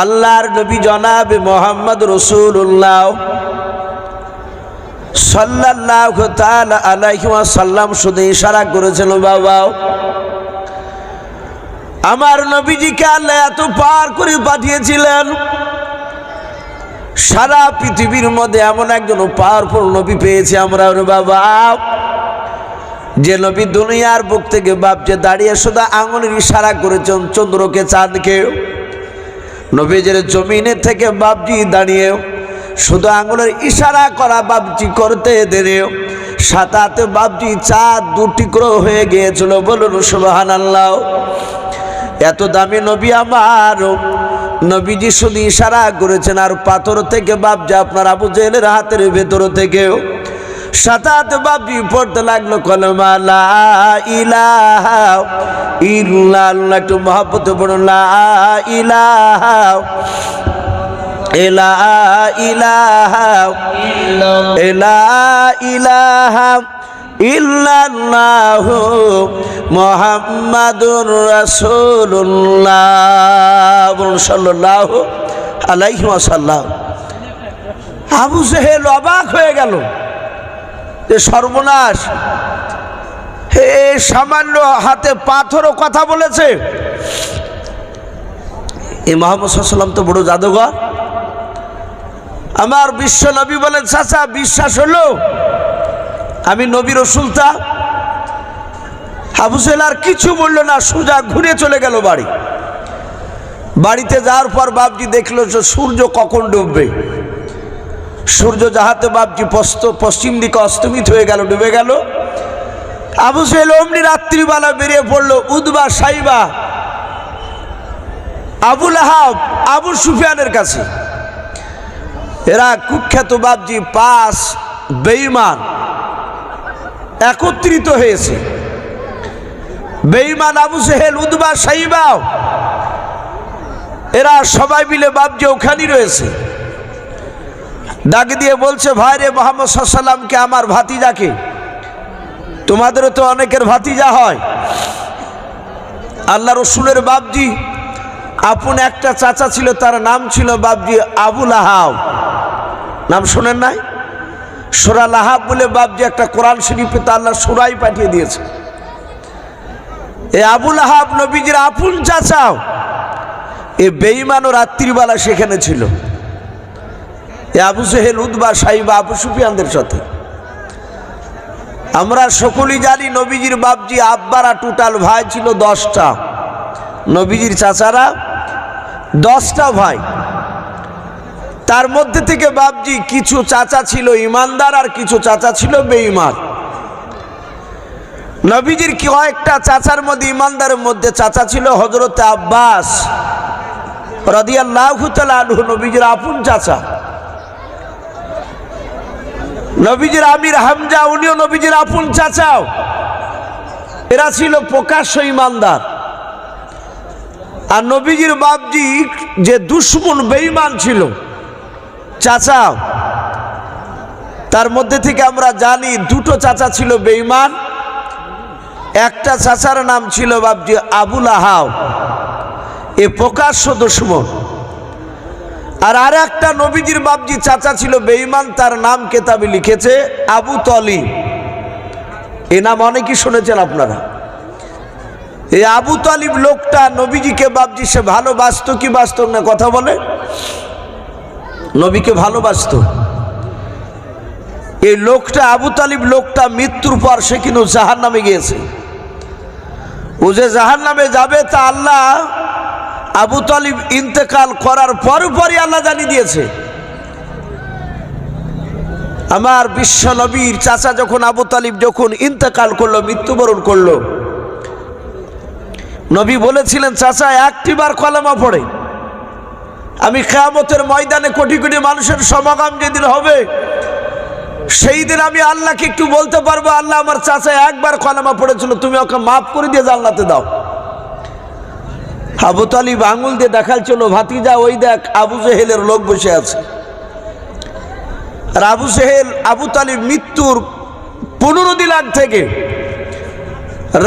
আল্লাহর নবী জনাব মুহাম্মদ রাসূলুল্লাহ সাল্লাল্লাহু তাআলা আলাইহি ওয়াসাল্লাম শুধু ইশারা করেছিল, বাবা আমার নবীজিকে আল্লাহ এত পার করে পাঠিয়েছিলেন, সারা পৃথিবীর মধ্যে এমন একজন পাওয়ারফুল নবী পেয়েছি আমরা রে বাবা, যে নবী দুনিয়ার বুক থেকে বাপজে দাঁড়িয়ে শুধু আঙুলের ইশারা করেছেন চন্দ্রকে চাঁদকে। নবীজের জমিনে থেকে বাপজি দাঁড়িয়ে শুধু আঙুলের ইশারা করা বাপজি করতে দেরে সাথে সাথে বাপজি চাঁদ দু টুকরো হয়ে গিয়েছিল। বলুন সুবহানাল্লাহ। এত দামি নবী আমার নবীজি শুধু ইশারা করেছেন, আর পাথর থেকে বাপজি আপনার আবু জেহেলের হাতের ভেতর থেকেও সাথে সাথে বাপজি পড়তে লাগলো কলমা লা ইলাহা ইল্লাল্লাহ। একটু মহব্বতে পড়ুন, লা ইলাহা ইলাহা ইল্লাল্লাহু মুহাম্মাদুর রাসূলুল্লাহ সাল্লাল্লাহু আলাইহি ওয়াসাল্লাম। আবু জেহেল অবাক হয়ে গেল যে সর্বনাশ, হে সামান্য হাতে পাথরও কথা বলেছে। এই মুহাম্মদ সাল্লাল্লাহু আলাইহি ওয়াসাল্লাম তো বড় জাদুঘর। আমার বিশ্ব নবী বলেন, চাচা বিশ্বাস হলো আমি নবী রাসূলটা? আবু জেহেল আর কিছু বলল না, সোজা ঘুরে চলে গেল বাড়ি। বাড়িতে যাওয়ার পর বাপজি দেখলো যে সূর্য কখন ডুববে। সূর্য যাহাতে বাপজি পশ্চিম দিকে অস্তমিত হয়ে গেল, ডুবে গেল। আবু জেহেল অমনি রাত্রিবেলা বেরিয়ে পড়লো উদবা সাইবা আবু লাহাব আবু সুফিয়ানের কাছে। এরা কুখ্যাত বাপজি 5 বেঈমান একত্রিত হয়েছে। বেঈমান আবু জেহেল উদবা সাইবা এরা সবাই মিলে বাপজি ওখানেই রয়েছে। ডাক দিয়ে বলছে, ভাই রে মুহাম্মদ সাল্লাল্লাহু আলাইহি ওয়াসাল্লামকে আমার ভাতিজাকে, তোমাদেরও তো অনেকের ভাতিজা হয়। আল্লাহ রসুলের বাপজি আপন একটা চাচা ছিল, তার নাম ছিল বাপজি আবু লাহাব। নাম শোনেন নাই? সূরা লাহাব বলে বাপজি একটা কোরআন শরীফে তো আল্লাহ সূরাই পাঠিয়ে দিয়েছে। এই আবু লাহাব নবীজির আপন চাচা। এই বেঈমানও রাত্রিবেলা সেখানে ছিল, আবু জেহেল উদবা সাইবা আবু সুফিয়ানদের সাথে। আমরা সকলেই জানি নবীজির বাপজি আব্বারা টোটাল ভাই ছিল 10টা, নবীজির চাচারা 10টা ভাই। তার মধ্যে থেকে বাপজি কিছু চাচা ছিল ইমানদার আর কিছু চাচা ছিল বেঈমান। নবীজির কয়েকটা চাচার মধ্যে ইমানদারের মধ্যে চাচা ছিল হযরত আব্বাস রাদিয়াল্লাহু তাআলা আনহু, নবীজির আপন চাচা। নবীজির আমির হামজা, উনিও নবীজির আপন চাচাও। এরা ছিল প্রকাশ্য ইমানদার। আর নবীজির বাপজি যে দুশমন বেঈমান ছিল চাচা, তার মধ্যে থেকে আমরা জানি 2টো চাচা ছিল বেঈমান। একটা চাচার নাম ছিল বাপজি আবু লাহাব, এ প্রকাশ্য দুশমন। আর একটা নবীজির বাপজি চাচা ছিল বেঈমান, তার নাম কেতাবে লিখেছে আবু তলিব। এই নাম অনেকেই শুনেছেন আপনারা। এই আবু তালিব লোকটা নবীজিকে বাপজি সে ভালোবাসতো কি বাসত না? কথা বলে, নবীকে ভালোবাসতো। এই লোকটা আবু তালিব লোকটা মৃত্যুর পর সে কিন্তু জাহান্নামে গিয়েছে। ও যে জাহান্নামে যাবে তা আল্লাহ আবু তালিব ইন্তেকাল করার পরই আল্লাহ জানিয়ে দিয়েছে। আমার বিশ্ব নবীর চাচা যখন আবু তালিব যখন ইন্তেকাল করলো, মৃত্যুবরণ করলো, নবী বলেছিলেন, চাচা একটিবার কলেমা পড়ে আমি কিয়ামতের ময়দানে কোটি কোটি মানুষের সমাগম যেদিন হবে, সেই দিন আমি আল্লাহকে একটু বলতে পারবো, আল্লাহ আমার চাচা একবার কলেমা পড়েছিল, তুমি ওকে মাফ করে দিয়ে জান্নাতে দাও। আবু তালিব আঙুল দিয়ে দেখাচ্ছিল, ভাতিজা ওই দেখ আবু জেহেলের লোক বসে আছে। আর আবু জেহেল আবু তালিব মৃত্যুর 15 দিন আগ থেকে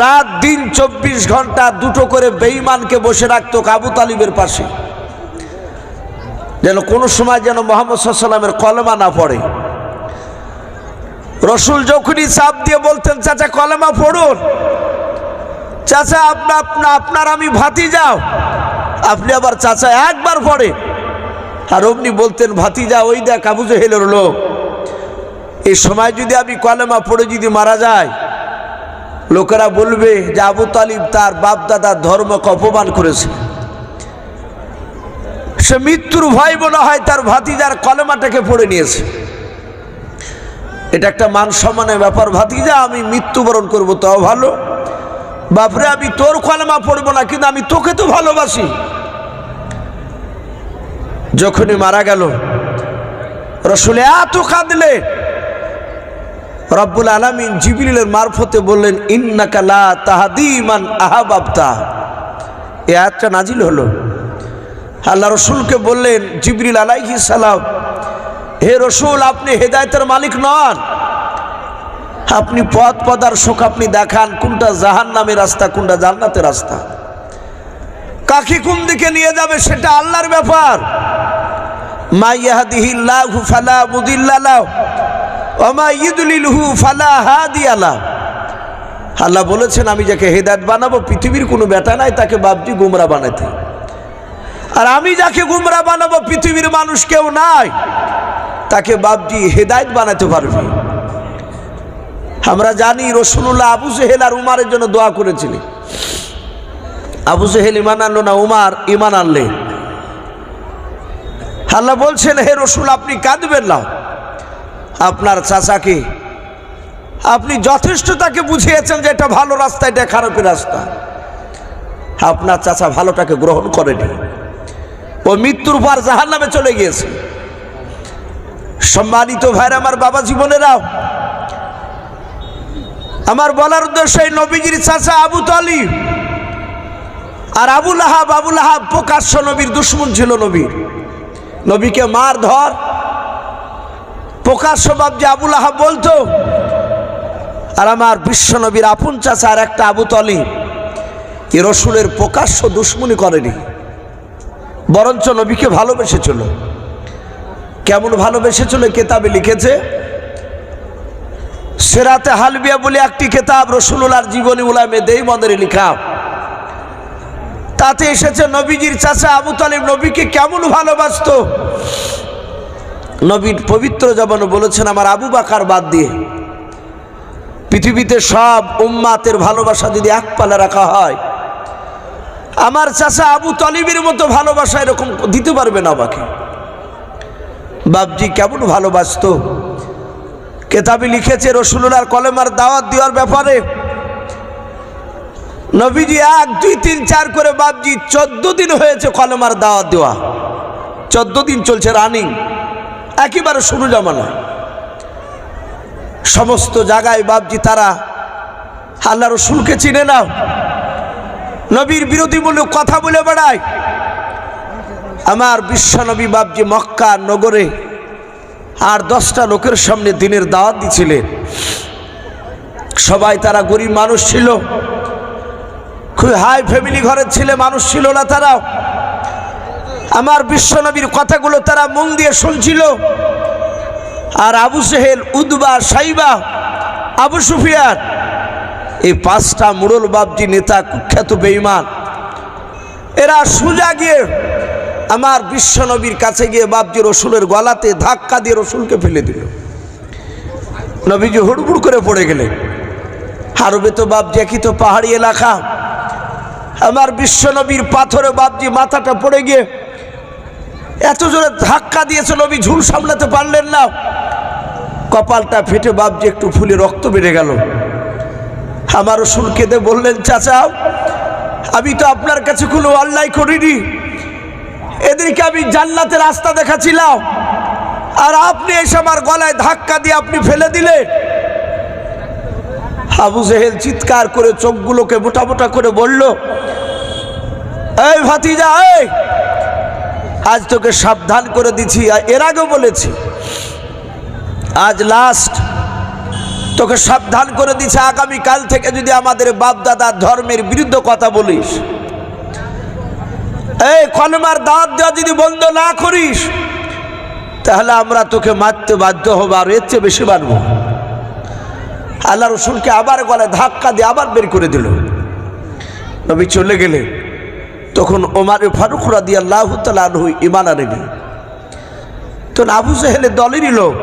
রাত দিন 24 ঘন্টা 2টো করে বেঈমানকে বসে রাখতো আবু তালিবের পাশে। যেন কোনো সময় যেন মুহাম্মদ সাল্লাল্লাহু আলাইহি ওয়াসাল্লামের কলেমা না পড়ে। রসুল যখনই চাপ দিয়ে বলতেন চাচা কলেমা পড়ুন, চাচা আপনার আমি ভাতিজা, আপনি আবার চাচা একবার পড়ে, আর অমনি বলতেন ভাতিজা ওই দেখ আবু জেহেলের লোক, এই সময় যদি আমি কলেমা পড়ে যদি মারা যায়, লোকেরা বলবে যে আবু তালিব তার বাপ দাদার ধর্মকে অপমান করেছে। সে মৃত্যুর ভয় মনে হয় তার ভাতিজার কলেমাটাকে পড়ে নিয়েছে। এটা একটা মান সম্মানের ব্যাপার। ভাতিজা আমি মৃত্যুবরণ করবো তাও ভালো, বাপরে আমি তোর কলেমা পড়বো না, কিন্তু আমি তোকে তো ভালোবাসি। যখনই মারা গেল রসুল এত কাঁদলে রব্বুল আলামিন জিবরিলের মারফতে বললেন ইন্নাকা লা তাহদি মান আহাবাবতা। এই আয়াতটা নাজিল হলো। আল্লাহ রসুলকে বললেন জিবরিল আলাইহিস সালাম, হে রসুল আপনি হেদায়েতের মালিক নন, আপনি পথ প্রদর্শক, আপনি দেখান কোনটা জাহান্নামের রাস্তা কোনটা জান্নাতের রাস্তা, কাকে কোন দিকে নিয়ে যাবে সেটা আল্লাহর ব্যাপার। মা ইয়াহদিহিল্লাহু ফালা মুদিল্লা লাহু ওয়া মা ইউদলিলহু ফালা হাদিয়া লাহু। আল্লাহ বলেছেন আমি যাকে হেদায়েত বানাবো পৃথিবীর কোনো বেটা নাই তাকে বাপজি গুমরা বানাতে, আর আমি যাকে গুমরা বানাবো পৃথিবীর মানুষ কেউ নাই তাকে বাপজি হেদায়েত বানাতে পারবে। আমরা জানি রাসূলুল্লাহ আবু জেহেল আর উমারের জন্য দোয়া করেছিলেন। আবু জেহেল ঈমান আনলো না, উমার ঈমান আনলেন। আল্লাহ বলছেন হে রাসূল আপনি কাঁদবেন না, আপনার চাচাকে আপনি যথেষ্ট তাকে বুঝিয়েছেন যে এটা ভালো রাস্তা এটা খারাপের রাস্তা, আপনার চাচা ভালোটাকে গ্রহণ করেনি, ও মৃত্যুর পর জাহান্নামে চলে গিয়েছে। সম্মানিত ভাইরা আমার, বাবা জীবনেরাও আমার বলার উদ্দেশ্য এই নবীজির চাচা আবু তালিব আর আবু লাহাব প্রকাশ্য নবীর দুশমন ছিল। নবীকে মার ধর প্রকাশ্য বাপ যে আবু লাহাব বলতো, আর আমার বিশ্ব নবীর আপন চাচা আর একটা আবু তালিব এ রসুলের প্রকাশ্য দুশমনি করেনি, বরঞ্চ নবীকে ভালোবেসেছিল। কেমন ভালোবেসেছিল কেতাবে লিখেছে, সিরাতে হালবিয়া বলে একটি কেতাব রাসূলুল্লাহর জীবনী উলামে দেওবন্দের লেখা, তাতে এসেছে নবীজির চাচা আবু তালিব নবীকে কেমন ভালোবাসতো। নবীর পবিত্র জবানে বলেছেন আমার আবু বকর বাদ দিয়ে পৃথিবীতে সব উম্মাতের ভালোবাসা যদি এক পালে রাখা হয়, আমার চাচা আবু তালিবের মতো ভালোবাসা এরকম দিতে পারবে না আমাকে। বাপজি কেমন ভালোবাসতো, কেতাবে লিখেছে রাসূলুল্লাহর কলেমার দাওয়াত দেওয়ার ব্যাপারে নবীজি 1 2 3 4 করে বাপজি 14 দিন হয়েছে কলেমার দাওয়াত দেওয়া, 14 দিন চলছে রানিং, একেবারে শুরু জামানা। সমস্ত জায়গায় বাপজি তারা আল্লাহ রসুলকে চিনে না, নবীর বিরোধীমূলক কথা বলে বেড়ায়। আমার বিশ্ব নবী বাপজি মক্কা নগরে আর 10টা লোকের সামনে দিনের দাওয়াত দিছিলেন। সবাই তারা গরিব মানুষ ছিল, খুব হাই ফ্যামিলি ঘরের ছেলে মানুষ ছিল না তারা। আমার বিশ্ব নবীর কথাগুলো তারা মন দিয়ে শুনছিল। আর আবু জেহেল, উতবা, সাইবা, আবু সুফিয়ান এই 5টা মুরল বাপজি নেতা কুখ্যাত বেঈমান, এরা সোজা গিয়ে আমার বিশ্ব নবীর কাছে গিয়ে বাপজি রসুলের গলাতে ধাক্কা দিয়ে রসুলকে ফেলে দিল। নবীজি হুড়মুড় করে পড়ে গেলেন। আরবে তো বাপজি একই তো পাহাড়ি এলাকা, আমার বিশ্ব নবীর পাথরে বাপজি মাথাটা পড়ে গিয়ে এত জোরে ধাক্কা দিয়েছে নবী ঝুল সামলাতে পারলেন না, কপালটা ফেটে বাপজি একটু ফুলে রক্ত বেড়ে গেল। আমার রসুল কেঁদে বললেন চাচা আমি তো আপনার কাছে কোনো অন্যায় করিনি, এদেরকে আমি জান্নাতের রাস্তা দেখাচ্ছিলাম, আর আপনি এসে আমার গলায় ধাক্কা দিয়ে আপনি ফেলে দিলেন। আবু জেহেল চিৎকার করে চোখগুলোকে মোটা মোটা করে বলল, এই ভাতিজা, এই আজ তোকে সাবধান করে দিছি, এর আগেও বলেছি, আজ লাস্ট তোকে সাবধান করে দিছি, আগামীকাল থেকে যদি আমাদের বাপ দাদার ধর্মের বিরুদ্ধে কথা বলিস, এই কলেমার দাওয়াত দেওয়া যদি বন্ধ না করিস তাহলে আমরা তোকে মারতে বাধ্য হবো, আর এর চেয়ে বেশি মারবো। আল্লাহ রসুলকে আবার গলায় ধাক্কা দিয়ে আবার বের করে দিল। নবী চলে গেলেন। তখন ওমর ফারুক রাদিয়াল্লাহু তাআলা আনহু ঈমান আনেনি। তখন আবু জেহেলের দলেরই লোক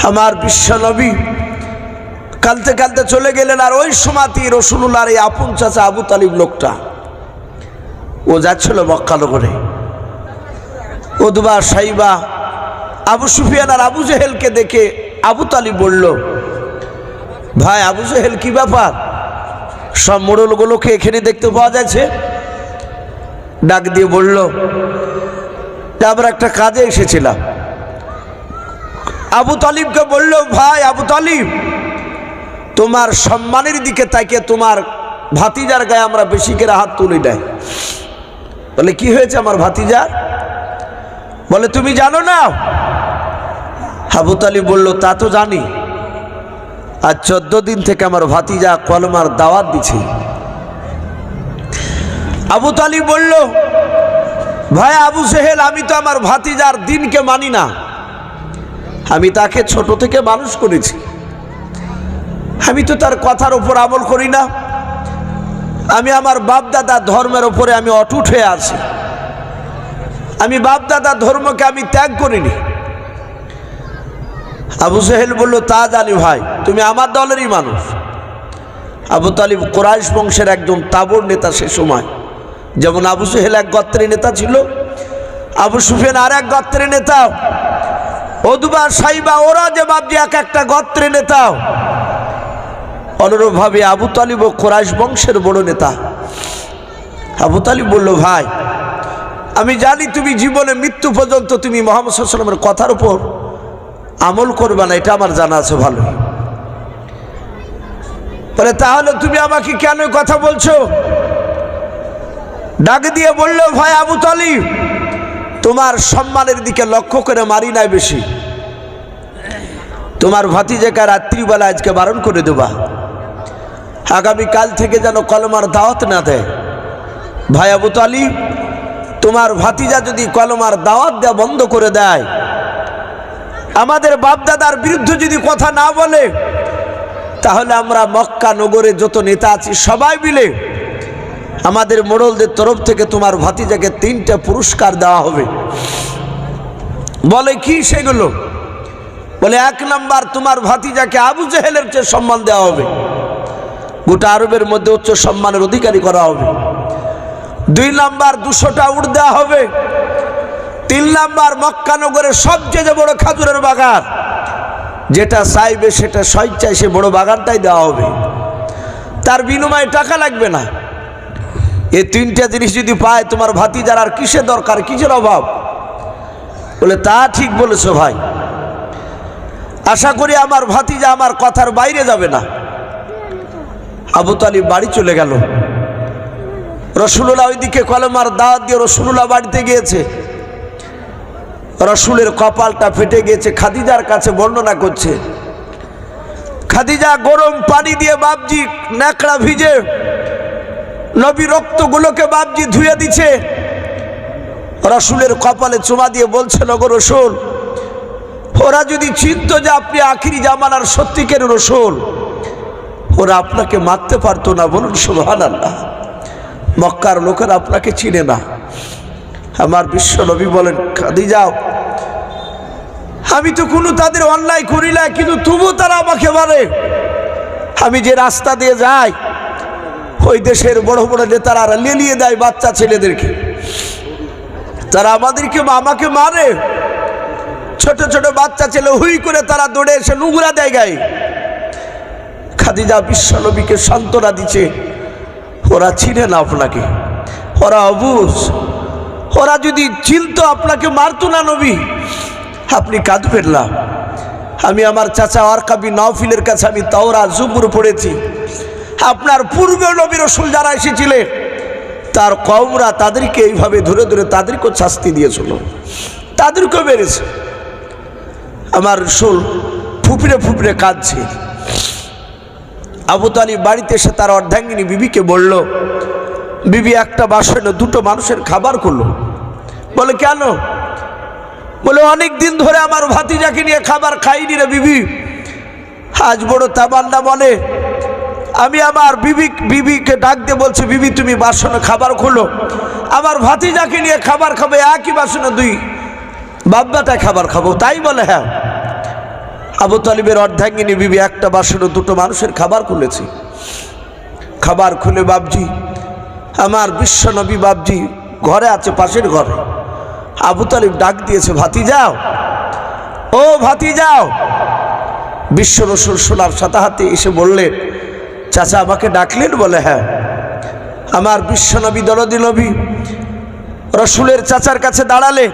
আমার বিশ্ব নবী কালতে কালতে চলে গেলেন। আর ওই সময়তে রাসূলুল্লাহর এই আপন চাচা আবু তালিব লোকটা ও যাচ্ছিল মক্কা নগরে। উতবা সাইবা আবু সুফিয়ান আর আবু জেহেলকে দেখে আবু তালিব বলল, ভাই আবু জেহেল কি ব্যাপার? সব মোড়লগুলোকে এখানে দেখতে পাওয়া যাচ্ছে। ডাক দিয়ে বলল, আমরা একটা কাজে এসেছিলাম। আবু তালিবকে বলল, ভাই আবু তালিব, তোমার সম্মানের দিকে তাকিয়ে তোমার ভাতিজার গায়ে আমরা বেশি করে হাত তুলি নাই। বলে কি হয়েছে আমার ভাতিজার? বলে তুমি জানো না? আবু তালিব বলল, তা তো জানি। আর 14 দিন থেকে আমার ভাতিজা কলমার দাওয়াত দিছে। আবু তালিব বলল, ভাই আবু জেহেল, আমি তো আমার ভাতিজার দিনকে মানি না। আমি তাকে ছোট থেকে মানুষ করেছি, আমি তো তার কথার উপর আমল করি না। আমি আমার বাপ দাদা ধর্মের উপরে আমি অটুট হয়ে আছি। আমি বাপ দাদা ধর্মকে আমি ত্যাগ করিনি। আবু জেহেল বলল, তা জানি ভাই, তুমি আমার দলেরই মানুষ। আবু তালিব কুরাইশ বংশের একজন তাবড় নেতা। সে সময় যেমন আবু জেহেল এক গোত্রের নেতা ছিল, আবু সুফিয়ান আর এক গোত্রের নেতা, উতবা সাইবা ওরা যে বাবজি এক একটা গোত্রের নেতা। অনুরূপভাবে আবু তালিব ও কুরাইশ বংশের বড় নেতা। আবু তালিব বলল, ভাই আমি জানি তুমি জীবনে মৃত্যু পর্যন্ত তুমি মুহাম্মদ সাল্লাল্লাহু আলাইহি ওয়াসাল্লামের কথার উপর আমল করবে না, এটা আমার জানা আছে ভালো। বলে তাহলে তুমি আমাকে কেন কথা বলছো? ডাক দিয়ে বলল, ভাই আবু তালিব, তোমার সম্মানের দিকে লক্ষ্য করে মারি নাই বেশি। তোমার ভাতিজাকে রাত্রিবেলা আজকে বারণ করে দেবা, আগামী কাল থেকে যেন কলমার দাওয়াত না দেয়। ভাই আবু তালিব, তোমার ভাতিজা যদি কলমার দাওয়াত দেওয়া বন্ধ করে দেয়, আমাদের বাপদাদার বিরুদ্ধে যদি কথা না বলে, তাহলে আমরা মক্কা নগরে যত নেতা আছি সবাই মিলে আমাদের মোড়লদের তরফ থেকে তোমার ভাতিজাকে 3টা পুরস্কার দেওয়া হবে। বলে কি সেগুলো? বলে 1 নাম্বার, তোমার ভাতিজাকে আবু জেহেলের চেয়ে সম্মান দেওয়া হবে, গোটা আরবের মধ্যে উচ্চ সম্মানের অধিকারী করা হবে। 2 নাম্বার, 200টা উট দেওয়া হবে। 3 নাম্বার, মক্কা নগরের সবচেয়ে বড় খাজুরের বাগান, যেটা চাইবে সেটা স্বেচ্ছায় সে বড় বাগানটাই দেওয়া হবে, তার বিনিময়ে টাকা লাগবে না। এই 3টা জিনিস যদি পায় তোমার ভাতিজার আর কিসের দরকার, কিসের অভাব? বলে তা ঠিক বলেছো ভাই, আশা করি আমার ভাতিজা আমার কথার বাইরে যাবে না। আবু তালিব বাড়ি চলে গেল। রাসূলুল্লাহ ওইদিকে কলমার দাওয়াত দিয়ে রাসূলুল্লাহ বাড়িতে গিয়েছে। রাসূলের কপালটা ফেটে গিয়েছে। খাদিজার কাছে বর্ণনা করছে, খাদিজা গরম পানি দিয়ে বাবজি ন্যাকড়া ভিজে নবী রক্তগুলোকে বাবজি ধুয়ে দিচ্ছে। রাসূলের কপালে চুমা দিয়ে বলছিল, গো রাসূল, ওরা যদি চিনতো যে আপনি আখিরি জামানার সত্যিকার রাসূল, ওরা আপনাকে মারতে পারতো না। বলুন সুবহানাল্লাহ। মক্কার লোকেরা আপনাকে চিনে না। আমার বিশ্ব নবী বলেন, খাদিজা, আমি তো কোনো তাদের অন্যায় করি না, কিন্তু তবু তারা আমাকে মারে। আমি যে রাস্তা দিয়ে যাই, ওই দেশের বড় বড় নেতারা লেলিয়ে দেয় বাচ্চা ছেলেদেরকে, তারা আমাকে মারে। ছোট ছোট বাচ্চা ছেলে হুই করে তারা দৌড়ে এসে নুগুরা দেয় গায়ে। খাদিজা বিশ্ব নবীকে সান্ত্বনা দিচ্ছে, ওরা চিনে না আপনাকে, ওরা অবুঝ, ওরা যদি চিনতো আপনাকে মারতো না নবী। আপনি কাঁদবেন না। আমি আমার চাচা ওয়ারকা বিন নাওফিলের কাছে আমি তাওরাত জুবুর পড়েছি। আপনার পূর্বে নবী রাসূল যারা এসেছিলেন তার কওমরা তাদেরকে এইভাবে ধরে ধরে তাদেরকেও শাস্তি দিয়েছিল, তাদেরকেও মেরেছে। আমার রাসূল ফুপড়ে ফুপড়ে কাঁদছে। আবু তালিব বাড়িতে এসে তার অর্ধাঙ্গিনী বিবিকে বলল, বিবি একটা বাসনে দুটো মানুষের খাবার করলো। বলে কেন? বলে অনেক দিন ধরে আমার ভাতিজাকে নিয়ে খাবার খাইনি রে বিবি, আজ বড় তামান্না বলে আমি আমার বিবিকে ডাক দিয়ে বলছি, বিবি তুমি বাসনে খাবার খোলো, আমার ভাতিজাকে নিয়ে খাবার খাবে, একই বাসনে দুই বাব্বাটায় খাবার খাবো। তাই বলে হ্যাঁ। আবু তালিবের অর্ধাঙ্গিনী বিবি একটা বাসনে দুটো মানুষের খাবার খুলেছি। খাবার খুলে বাবজি, আমার বিশ্বনবী বাবজি ঘরে আছে, পাশের ঘরে। আবু তালিব ডাক দিয়েছে, ভাতি যাও, ও ভাতি যাও। বিশ্ব রসুল শোনার সাথে হাতে এসে বললেন, চাচা আমাকে ডাকলেন? বলে হ্যাঁ। আমার বিশ্বনবী দরদি নবী রসুলের চাচার কাছে দাঁড়ালে,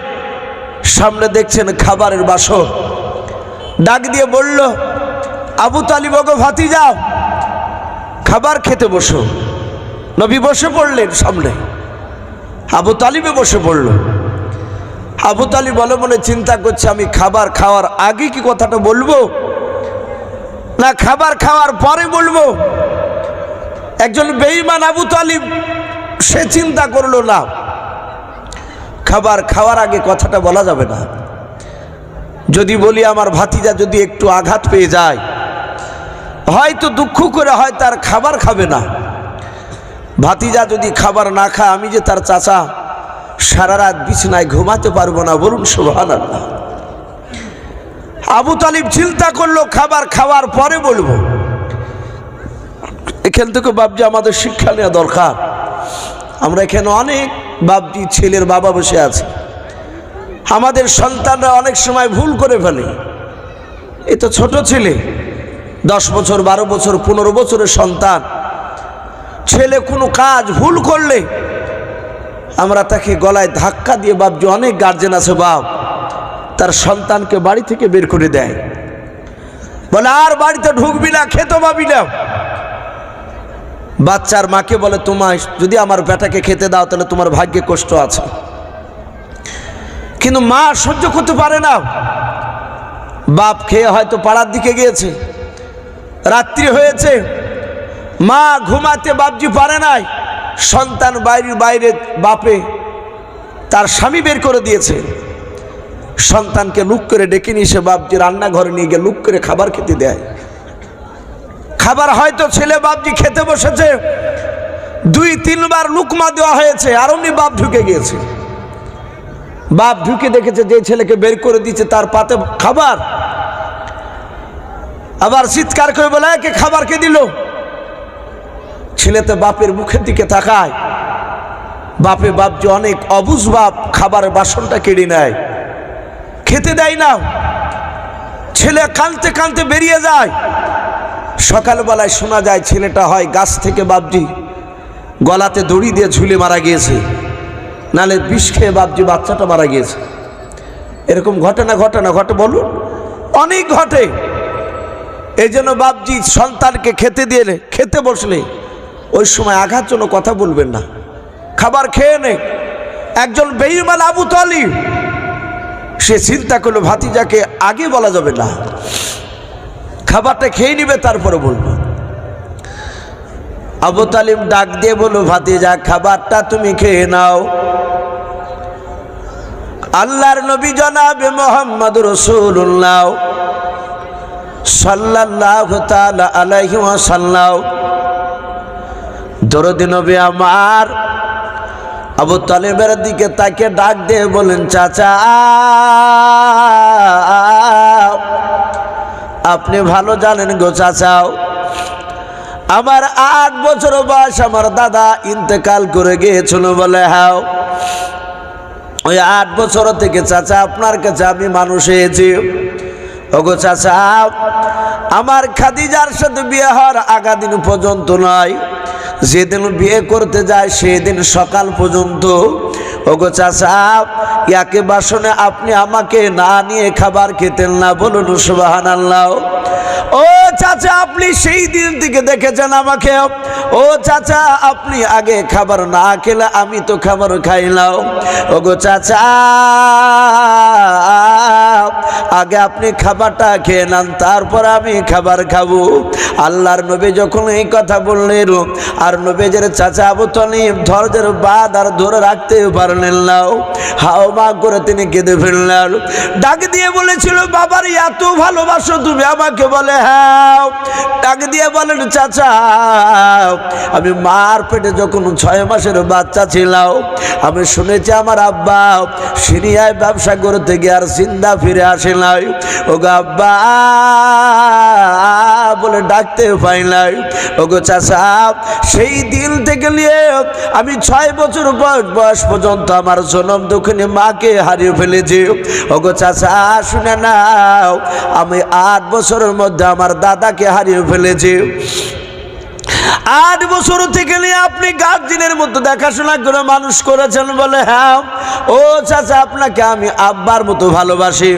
সামনে দেখছেন খাবারের বাসন। ডাক দিয়ে বলল, আবু তালিব ওগো ভাতি যাও, খাবার খেতে বসো। নবী বসে পড়লেন সামনে, আবু তালিবে বসে পড়ল। আবু তালিব বলে মনে চিন্তা করছে, আমি খাবার খাওয়ার আগে কি কথাটা বলবো না খাবার খাওয়ার পরে বলবো। একজন বেঈমান আবু তালিব, সে চিন্তা করলো না, খাবার খাওয়ার আগে কথাটা বলা যাবে না। যদি বলি আমার ভাতিজা যদি একটু আঘাত পেয়ে যায়, হয়তো দুঃখ করে হয় তার খাবার খাবে না। ভাতিজা যদি খাবার না খায়, আমি যে তার চাচা, সারা রাত বিছানায় ঘুমাতে পারবো না। বলুন সুবহানাল্লাহ। আবু তালিব চিন্তা করলো খাবার খাওয়ার পরে বলবো। এখান থেকে বাবজি আমাদের শিক্ষা নেওয়া দরকার। আমরা এখানে অনেক বাবজি ছেলের বাবা বসে আছে, আমাদের সন্তানরা অনেক সময় ভুল করে ফেলে। এ তো ছোট ছেলে, 10 বছর 12 বছর 15 বছরের সন্তান। ছেলে কোনো কাজ ভুল করলে আমরা তাকে গলায় ধাক্কা দিয়ে, বাবজি অনেক গার্জেন আছে বাপ, তার সন্তানকে বাড়ি থেকে বের করে দেয়, বলে আর বাড়িতে ঢুকবি না, খেতে পাবি না। বাচ্চার মাকে বলে, তোমায় যদি আমার বেটাকে খেতে দাও তাহলে তোমার ভাগ্যে কষ্ট আছে। কিন্তু মা সহ্য করতে পারে না। বাপ খেয়ে হয়তো পাড়ার দিকে গিয়েছে, রাত্রি হয়েছে, মা ঘুমাতে বাবজি পারে নাই, সন্তান বাইরে বাপে তার স্বামী বের করে দিয়েছে। সন্তানকে লুক করে ডেকে নিয়ে সে বাবজি রান্নাঘরে নিয়ে গিয়ে লুক করে খাবার খেতে দেয়। খাবার হয়তো ছেলে বাবজি খেতে বসেছে, 2-3 বার লুকমা দেওয়া হয়েছে, আর অমনি বাপ ঢুকে গিয়েছে। বাপ ঢুকে দেখেছে যে ছেলেকে বের করে দিচ্ছে তার পাতে খাবার, আবার চিৎকার করে বলে, কে খাবার কে দিল? ছেলেতে বাপের মুখের দিকে তাকায়, বাপে বাপজি অনেক অবুঝ বাপ, খাবারের বাসনটা কেড়ে নেয়, খেতে দেয় না। ছেলে কাঁদতে কাঁদতে বেরিয়ে যায়। সকালবেলায় শোনা যায় ছেলেটা হয় গাছ থেকে বাবজি গলাতে দড়ি দিয়ে ঝুলে মারা গিয়েছে, নালে বিষ খেয়ে বাবজি বাচ্চাটা মারা গিয়েছে। এরকম ঘটনা ঘটে, বলুন অনেক ঘটে। এই জন্য বাবজি সন্তানকে খেতে দিলে, খেতে বসলে ওই সময় আঘাতজনক কথা বলবেন না, খাবার খেয়ে নে। একজন বেঈমান আবু তালিব, সে চিন্তা করলো ভাতিজাকে আগে বলা যাবে না, খাবারটা খেয়ে নিবে তারপরে বলবো। আবু তালিব ডাক দিয়ে বলো, ভাতিজা খাবারটা তুমি খেয়ে নাও। আল্লাহর নবী জনাবে মুহাম্মদ রাসূলুল্লাহ সাল্লাল্লাহু তাআলা আলাইহি ওয়াসাল্লাম, দরদি নবী আমার আবু তালিবের দিকে তাকে ডাক দিয়ে বলেন, চাচা আপনি ভালো জানেন গো চাচাও, আমার 8 বছর বয়স আমার দাদা ইন্তেকাল করে গিয়েছিল। বলে হ্যাঁ, ওই 8 বছর থেকে চাচা আপনার কাছে আমি মানুষ হয়েছি। ওগো চাচা, আমার খাদিজার সাথে বিয়ে হওয়ার আগা দিন পর্যন্ত নয়, যেদিন বিয়ে করতে যায় সেদিন সকাল পর্যন্ত, ওগো চাচা ইয়াকে বাসনে আপনি আমাকে না নিয়ে খাবার খেতেন না। বলুন সুবহানাল্লাহ। ও চাচা আপনি সেই দিন থেকে দেখেছেন আমাকে। ও চাচা আপনি আগে খাবার না খেলে আমি তো খাবার খাইলাম। ওগো চাচা আগে আপনি খাবারটা খেয়ে নেন, তারপর আমি খাবার খাবো। আল্লাহর নবী যখন এই কথা বললেন, আর নবীজের চাচা আবু তালিব ধৈর্যের বাঁধ আর ধরে রাখতে পারলেন না, হাওমা করে তিনি কেঁদে ফেললেন। ডাক দিয়ে বলেছিল, বাবার এত ভালোবাসো তুমি আমাকে? বলে হ্যাঁ। ডাক দিয়ে বলেন, চাচা আমি মার পেটে যখন 6 মাসের বাচ্চা ছিলাম, আমি শুনেছি আমার আব্বা সিরিয়ায় ব্যবসা করতে গিয়ে আর জিন্দা ফিরে আসে নাই। ওগো আব্বা বলে ডাকতে পাই নাই। ওগো চাচা সেই দিন থেকে নিয়ে আমি 6 বছর বয়স পর্যন্ত আমার জনম দুঃখিনী মাকে হারিয়ে ফেলেছি। ওগো চাচা শুনে নাও, আমি 8 বছরের মধ্যে আমার দাদাকে হারিয়ে ফেলেছি। 8 বছর থেকে নিয়ে আপনি গার্জিয়ানের মতো দেখাশোনা করে মানুষ করেছেন। বলে হ্যাঁ। ও চাচা আপনাকে আমি আব্বার মতো ভালোবাসি।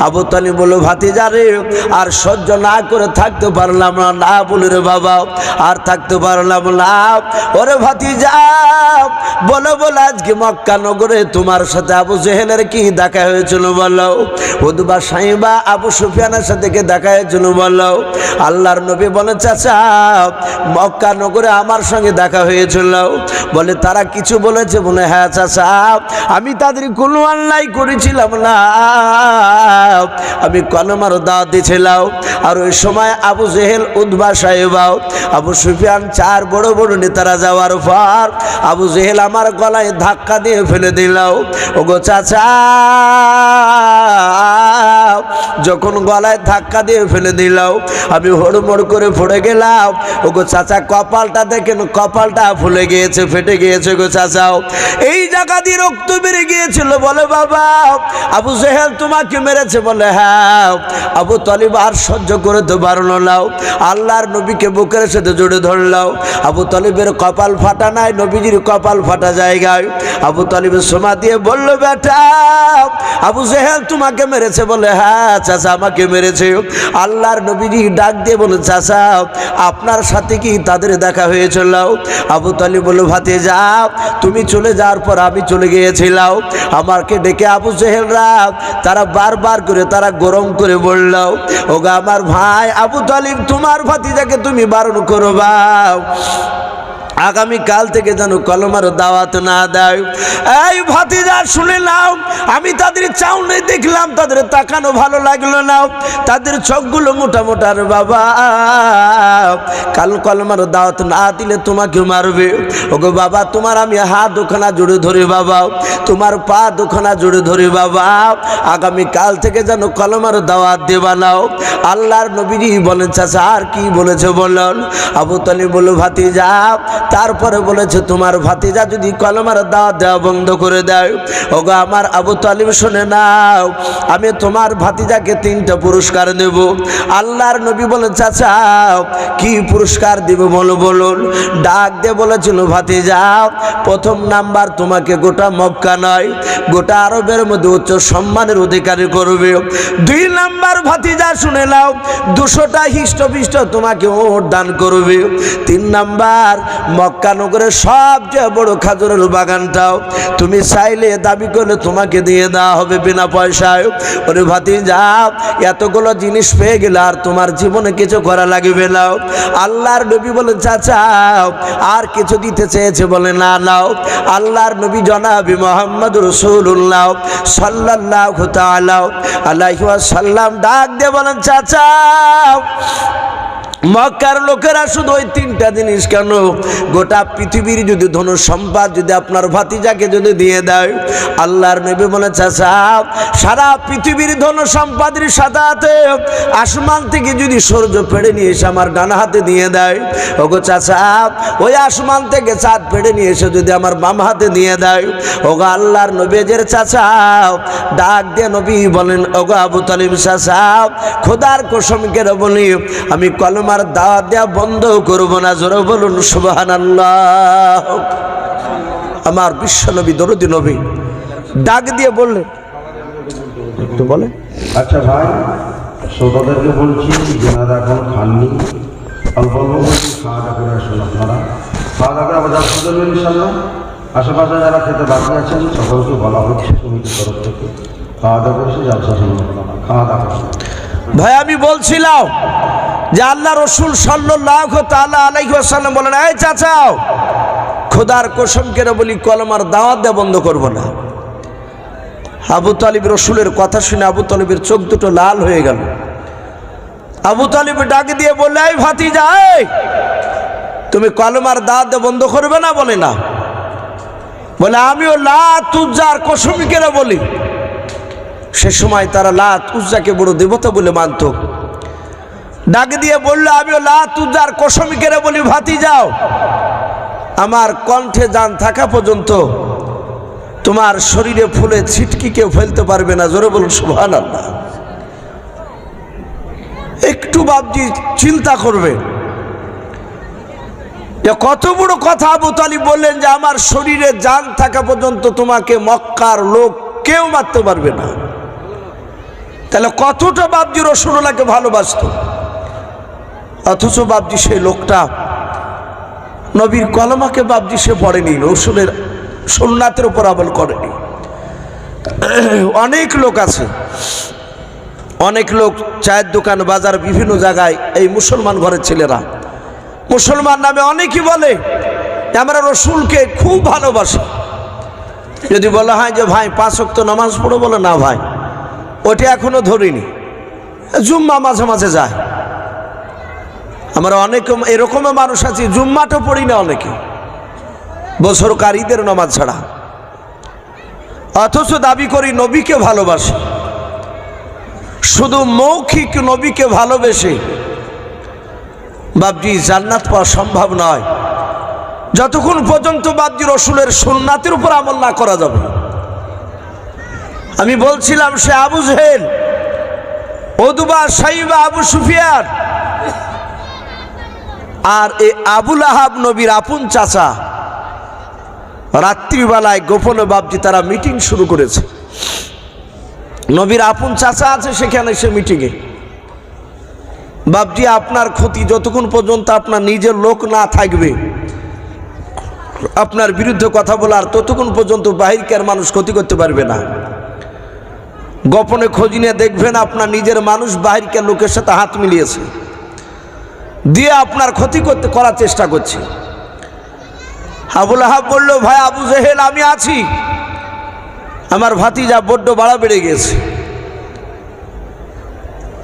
আবু তালিব বলল, ভাতিজারে আর সহ্য না করে থাকতে পারলাম না। না বলে রে বাবা, আর থাকতে পারলাম না। ওরে ভাতিজা বলো বলো, আজকে মক্কা নগরে তোমার সাথে আবু জেহেলের কি দেখা হয়েছিল বলো? উতবা সাইবা আবু সুফিয়ানের সাথে কি দেখা হয়েছিল বলো? আল্লাহর নবী বলে, চাচা মক্কা নগরে আমার সঙ্গে দেখা হয়েছিল। বলে তারা কিছু বলেছে? বলে হ্যাঁ চাচা, আমি তাদের কোনো অন্যায় করেছিলাম না, আমি কলমার দাওয়াত দিয়েছিলাম। আর ওই সময় আবু জেহেল, উতবা সাইবা, আবু সুফিয়ান 4 বড় বড় নেতারা যাওয়ার পর আবু জেহেল আমার গলায় ধাক্কা দিয়ে ফেলে দিল। ওগো চাচা যখন গলায় ধাক্কা দিয়ে ফেলে দিল, আমি হড়মড় করে পড়ে গেলাম। ওগো চাচা কপালটা দেখেন, কপালটা ফুলে গিয়েছে, ফেটে গিয়েছে গো চাচা। এই জায়গা দিয়ে রক্ত বেরিয়ে গিয়েছিল। বলে বাবা আবু জেহেল তোমাকে মেরেছে? বলে হ্যাঁ। আবু তালিব আর সহ্য করতে পারল না, আল্লাহর নবীকে বুকের সাথে জড়ে ধরলাম। আবু তালিবের কপাল ফাটা নাই, নবীজির কপাল ফাটা জায়গায়। আবু তালিবের সোমা দিয়ে বলল, বেটা আবু জেহেল তোমাকে মেরেছে? বলে হ্যাঁ চাচা আমাকে মেরেছে। আল্লাহর নবীজি ডাক দিয়ে বলে, চাচা আপনার সাথে কি তাদের দেখা হয়েছিল? আবু তালিব বলল, ভাতিজা তুমি চলে যাওয়ার পর আমি চলে গিয়েছিলাম। আমাকে ডেকে আবু জেহেলরা তারা বারবার করে তারা গরম করে বলল, ওগো আমার ভাই আবু তালিব তোমার ভাতিজাকে তুমি বারণ করবা, আগামী কাল থেকে যেন কলমার দাওয়াত না দেয়। এই ভাতিজা শুনে নাও, আমি তাদের চাউনি দেখলাম, তাদের তাকানো ভালো লাগলো না, তাদের চোখগুলো মোটা মোটা। রে বাবা কাল কলমার দাওয়াত না দিলে তোমাকে মারবে। ওগো বাবা তোমার আমি হাত দুখানা জুড়ে ধরি বাবা, তোমার পা দুখানা জুড়ে ধরি বাবা, আগামী কাল থেকে যেন কলমার দাওয়াত দেবা নাও। আল্লাহর নবীজি বলেন, চাচা আর কি বলেছে বলুন? আবু তালিব বলল, ভাতিজা তারপরে বলেছে তোমার ভাতিজা যদি কলমার দাওয়াত দেওয়া বন্ধ করে দেয়। ওগো আমার আবু তালিব শুনে নাও, আমি তোমার ভাতিজাকে 3টা পুরস্কার দেব। আল্লাহর নবী বলেন, চাচা কি পুরস্কার দিব বলো বলুন? ডাক দিয়ে বলেছিল, ভাতিজা প্রথম নাম্বার তোমাকে গোটা মক্কা নয় গোটা আরবের মধ্যে উচ্চ সম্মানের অধিকারী করবে। 2 নাম্বার ভাতিজা শুনে নাও, 200টা হিষ্টপিষ্ট তোমাকে ওট দান করবে। 3 নাম্বার মক্কা নগরের সবচেয়ে বড় খাজুরের বাগানটাও তুমি চাইলে দাবি করলে তোমাকে দিয়ে দেওয়া হবে বিনা পয়সায়। ওরে ভাতিজা এতগুলো জিনিস পেয়ে গেলে আর তোমার জীবনে কিছু করা লাগবে না। আল্লাহর নবী বলে, চাচা আর কিছু দিতে চেয়েছে? বলে না নাও। আল্লাহর নবী জনাবি মুহাম্মদ রাসূলুল্লাহ সাল্লাল্লাহু তাআলা আলাইহি ওয়াসাল্লাম ডাক দিয়ে বলেন, চাচা মক্কার লোকেরা শুধু ওই 3টা জিনিস কেন, গোটা পৃথিবীর যদি ধন সম্পদ যদি আপনার ভাতিজাকে যদি দিয়ে দেয়, আল্লাহর নবী বলে, চাচা সারা পৃথিবীর ধন সম্পদের সাথে আসমান থেকে যদি সূর্য পেড়ে নিয়ে এসে আমার ডান হাতে দিয়ে দেয়, ওগো চাচা ওই আসমান থেকে চাঁদ পেড়ে নিয়ে এসে যদি আমার বাম হাতে দিয়ে দেয়, ওগো আল্লাহর নবীজের চাচা ডাক দিয়ে নবী বলেন, ওগো আবু তালিব চাচা খোদার কসম করে বলি আমি কলমার দাওয়াত দেওয়া বন্ধ করব না। জোরে বলুন সুবহানাল্লাহ। আমার বিশ্ব নবী দরদি নবী ডাক দিয়ে বললেন, একটু বলে। আচ্ছা ভাই শ্রোতাদেরকে বলছি, যেনারা এখন খাননি অল্প অল্প খাওয়া দাওয়া করে আসুন। আপনারা খাওয়া দাওয়া করে আবার যাচ্ছেন ইনশাআল্লাহ। আশেপাশে যারা খেতে বাকি আছেন সকলকে বলা হচ্ছে কমিটির তরফ থেকে। খাওয়া দাওয়া করেছে, জলসা শুনুন আপনারা, খাওয়া দাওয়া করছেন। ভাই আমি বলছিলাম যে আল্লাহ রসুল সাল্লাল্লাহু তাআলা আলাইহি ওয়াসাল্লাম বলেন, এই চাচাও খোদার কসম করে বলি কলমার দাওয়াত দেওয়া বন্ধ করব না। আবু তালিব রসুলের কথা শুনে আবু তালিবের চোখ দুটো লাল হয়ে গেল। আবু তালিব ডাক দিয়ে বললে, এই ভাতিজা, এই তুমি কলমার দাওয়াত দেওয়া বন্ধ করবে না? বলে না। বলে আমিও লাত উজ্জার কসম করে বলি। সে সময় তারা লাত উজ্জাকে বড় দেবতা বলে মানত। ডাক দিয়ে বললো, আমিও লাত উজ্জার কসম করে বলি ভাতিজাও, আমার কণ্ঠে জান থাকা পর্যন্ত তোমার শরীরে ফুলে ছিটকি কেউ ফেলতে পারবে না। জোরে বলুন সুবহানাল্লাহ। একটু বাপজি চিন্তা করবে যে কত বড় কথা আবু তালিব বললেন যে আমার শরীরে জান থাকা পর্যন্ত তোমাকে মক্কার লোক কেউ মারতে পারবে না। তাহলে কতটা বাপজি রাসূলুল্লাহকে ভালোবাসত। অথচ বাপজি সেই লোকটা নবীর কলমাকে বাপজি সে পড়েনি, রসুলের সুন্নাতের উপর আমল করেনি। অনেক লোক আছে, অনেক লোক চায়ের দোকান, বাজার, বিভিন্ন জায়গায় এই মুসলমান ঘরের ছেলেরা মুসলমান নামে অনেকেই বলে আমরা রসুলকে খুব ভালোবাসি। যদি বলা হয় যে ভাই 5 ওয়াক্ত নামাজ পড়ো, বলে না ভাই ওটা এখনো ধরিনি, জুম্মা মাঝে মাঝে যায়। আমরা অনেক এরকমও মানুষ আছি জুম্মাটা পড়ি না অনেকে, বছরকার ঈদের নামাজ ছাড়া, অথচ দাবি করি নবীকে ভালোবাসি। শুধু মৌখিক নবীকে ভালোবেসে বাপজি জান্নাত পাওয়া সম্ভব নয় যতক্ষণ পর্যন্ত বাপজি রসুলের সুন্নাতের উপর আমল না করা যাবে। আমি বলছিলাম সে আবু জেহেল, উতবা, শাইবা, আবু সুফিয়ান আর এই আবু লাহাব নবীর আপন চাচা রাত্রিবেলায় গোপনে বাপজি তারা মিটিং শুরু করেছে। নবীর আপন চাচা আছে সেখানে, সে মিটিংয়ে বাপজি আপনার ক্ষতি যতক্ষণ পর্যন্ত আপনার নিজের লোক না থাকবে আপনার বিরুদ্ধে কথা বলার, ততক্ষণ পর্যন্ত বাহিরকার মানুষ ক্ষতি করতে পারবে না। গোপনে খোঁজ নিয়ে দেখবেন আপনার নিজের মানুষ বাহিরকার লোকের সাথে হাত মিলিয়েছে, দিয়ে আপনার ক্ষতি করার চেষ্টা করছে। আবু লাহাব বলল, ভাই আবু জেহেল আমি আছি, আমার ভাতিজা বড্ড বাড়া বেড়ে গেছে,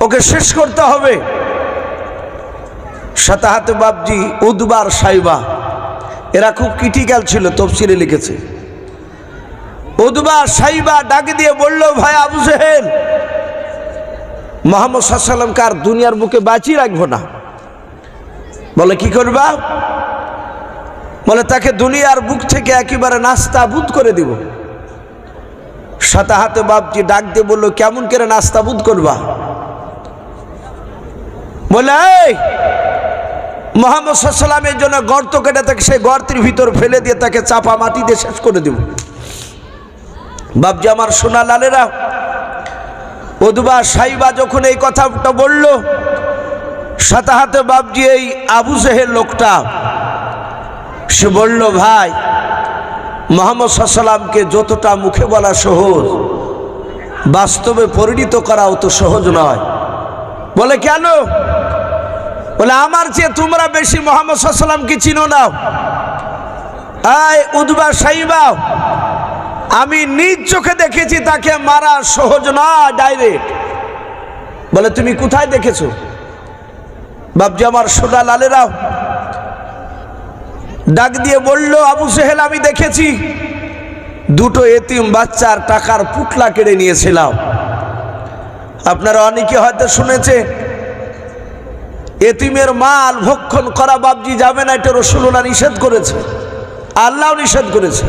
ওকে শেষ করতে হবে। সাথে হাতে বাপজি উতবার, শাইবা এরা খুব ক্রিটিক্যাল ছিল, তফসিরে লিখেছে। উতবা, শাইবা ডাক দিয়ে বলল, ভাই আবু জেহেল, মুহাম্মদ সাল্লাল্লাহু আলাইহি ওয়াসাল্লামকে আর দুনিয়ার বুকে বাঁচিয়ে রাখবো না। বলে কি করবা? বলে তাকে দুনিয়ার বুক থেকে একেবারে নাস্তাবুদ করে দিব। সাথে হাতে বাপজি ডাক দিয়ে বললো, কেমন করে নাস্তাবুদ করবা? বলে এই মুহাম্মদ সাল্লাল্লাহু আলাইহি ওয়াসাল্লামের জন্য গর্ত কেটে তাকে সেই গর্তের ভিতর ফেলে দিয়ে তাকে চাপা মাটি দিয়ে শেষ করে দেব। বাপজি আমার সোনা লালেরা, উতবা, শাইবা যখন এই কথাটা বলল, সাথে হাতে বাপজি এই আবু জেহেল লোকটা সে বলল, ভাই মুহাম্মদ সাল্লাল্লাহু আলাইহি ওয়াসাল্লামকে যতটা মুখে বলা সহজ, বাস্তবে পরিণত করা অত সহজ নয়। বলে কেন? বলে আমার চেয়ে তোমরা বেশি মুহাম্মদ সাল্লাল্লাহু আলাইহি ওয়াসাল্লামকে চিনো না। এই উতবা, শাইবা, আমি নিজ চোখে দেখেছি তাকে মারা সহজ না, ডাইরেক্ট। বলে তুমি কোথায় দেখেছো? বাপজি আমার সোনা লালেরা ডাক দিয়ে বলল, আবু জেহেল আমি দেখেছি, দুটো এতিম বাচ্চার টাকার পুটলা কেড়ে নিয়েছিলাম। আপনারা অনেকে হয়তো শুনেছে এতিমের মাল ভক্ষণ করা বাপজি যাবে না, এটা রাসূলুল্লাহ নিষেধ করেছে, আল্লাহ নিষেধ করেছে।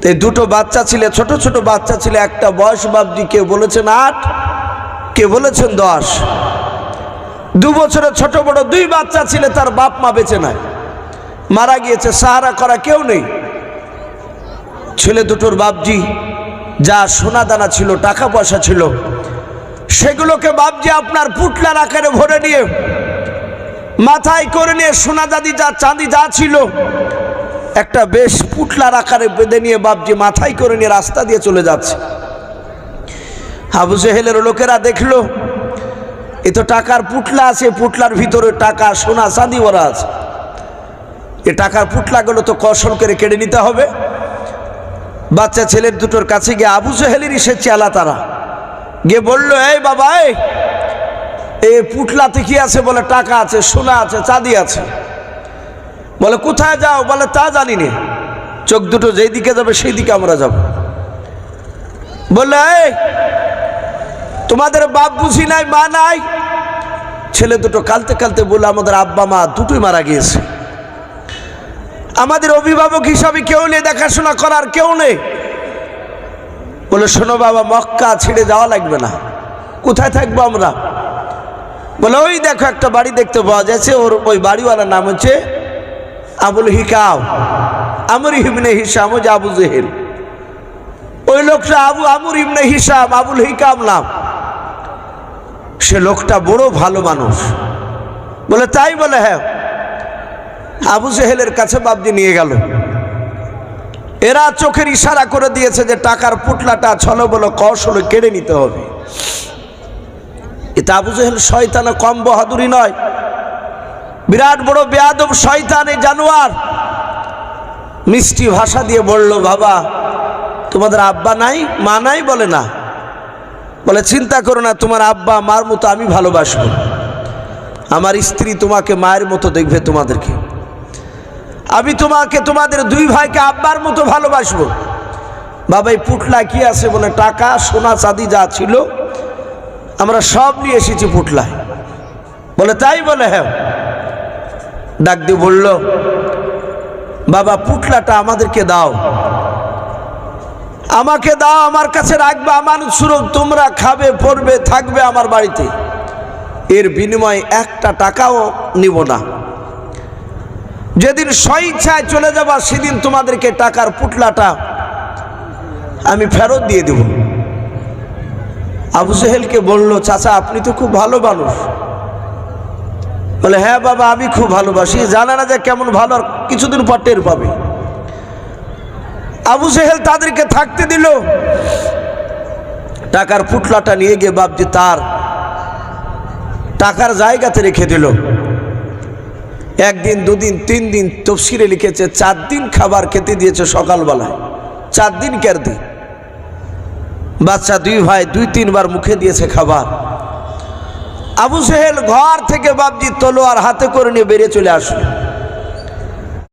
এই দুটো বাচ্চা ছিল, ছোট ছোট বাচ্চা ছিল, একটা বয়স বাপজি কেউ বলেছেন 8, কেউ বলেছেন 10। 2 বছরের ছোট বড় 2 বাচ্চা ছিল, তার বাপ মা বেঁচে নাই, মারা গিয়েছে, সাহারা করা কেউ নেই। ছেলে দুটোর বাপজি যা সোনা দানা ছিল, টাকা পয়সা ছিল, সেগুলোকে বাপজি আপনার পুটলার আকারে ভরে নিয়ে, মাথায় করে নিয়ে, সোনা দাদি যা চাঁদি যা ছিল একটা বেশ পুটলার আকারে বেঁধে নিয়ে বাপজি মাথায় করে নিয়ে রাস্তা দিয়ে চলে যাচ্ছে। আবু জেহেলের লোকেরা দেখলো এ তো টাকার পুটলা আছে, পুটলার ভিতরে টাকা সোনা চাঁদি ভরা আছে, এ টাকার পুটলাগুলো তো কৌশল করে কেড়ে নিতে হবে। বাচ্চা ছেলের দুটোর কাছে গিয়ে আবু জেহেলেরই সে চেলা তারা গিয়ে বললো, এই বাবা, এই পুটলাতে কি আছে? বলে টাকা আছে, সোনা আছে, চাঁদি আছে। বলে কোথায় যাও? বলে তা জানি না, চোখ দুটো যেই দিকে যাবে সেই দিকে আমরা যাব। বললে, এই তোমাদের বাপ বুঝি নাই, মা নাই? ছেলে দুটো কালতে কালতে বলে, আমাদের আব্বা মা দুটোই মারা গিয়েছে, আমাদের অভিভাবক হিসাবে কেউ নেই, দেখাশোনা করার কেউ নেই। বলে শোনো বাবা, মক্কা ছেড়ে যাওয়া লাগবে না। কোথায় থাকবো আমরা? বলে ওই দেখো একটা বাড়ি দেখতে পাওয়া যাচ্ছে, ওর ওই বাড়িওয়ালার নাম হচ্ছে আবুল হিকাম, আমর ইবনে হিসাম, ও যে আবু জেহেল, ওই লোকটা আমর ইবনে হিসাম, আবুল হিকাম নাম। সে লোকটা বড় ভালো মানুষ। বলে তাই? বলে হ্যাঁ। আবু জেহেলের কাছে বাবজি নিয়ে গেল। এরা চোখের ইশারা করে দিয়েছে যে টাকার পুটলাটা ছলো বলো কৌশলে কেড়ে নিতে হবে। এটা আবু জেহেল শয়তান, কম বাহাদুরি নয়, বিরাট বড় বেয়াদব শয়তান, এই জানোয়ার। মিষ্টি ভাষা দিয়ে বলল, বাবা তোমাদের আব্বা নাই, মা নাই? বলে না। বলে চিন্তা করো না, তোমার আব্বা মার মতো আমি ভালোবাসবো, আমার স্ত্রী তোমাকে মায়ের মতো দেখবে, তোমাদেরকে আমি তোমাদের দুই ভাইকে আব্বার মতো ভালোবাসবো। বাবা এই পুটলা কি আছে? বলে টাকা সোনা চাঁদি যা ছিল আমরা সব নিয়ে এসেছি পুটলায়। বলে তাই? বলে হ্যাঁ। ডাক দিয়ে বলল, বাবা পুটলাটা আমাদেরকে দাও, আমাকে দাও, আমার কাছে রাখবে, আমানত স্বরূপ তোমরা খাবে, পড়বে, থাকবে আমার বাড়িতে, এর বিনিময়ে একটা টাকাও নিব না। যেদিন স্বইচ্ছায় চলে যাবা সেদিন তোমাদেরকে টাকার পুটলাটা আমি ফেরত দিয়ে দেব। আবু জেহেলকে বলল, চাচা আপনি তো খুব ভালো মানুষ। বলে হ্যাঁ বাবা, আমি খুব ভালোবাসি, জানা না যে কেমন ভালো, আর কিছুদিন পর টের পাবে। আবু জেহেল তাদেরকে থাকতে দিল। টাকার পুটলাটা নিয়ে গিয়ে বাপজি তার টাকার জায়গাতে রেখে দিল। একদিন, দুদিন, 3 দিন, তফসিরে লিখেছে 4 দিন খাবার খেতে দিয়েছে সকালবেলায়, 4 দিন কের দিন। বাচ্চা দুই ভাই 2-3 বার মুখে দিয়েছে খাবার। আবু জেহেল ঘর থেকে বাপজি তলোয়ার হাতে করে নিয়ে বেরিয়ে চলে আসলো।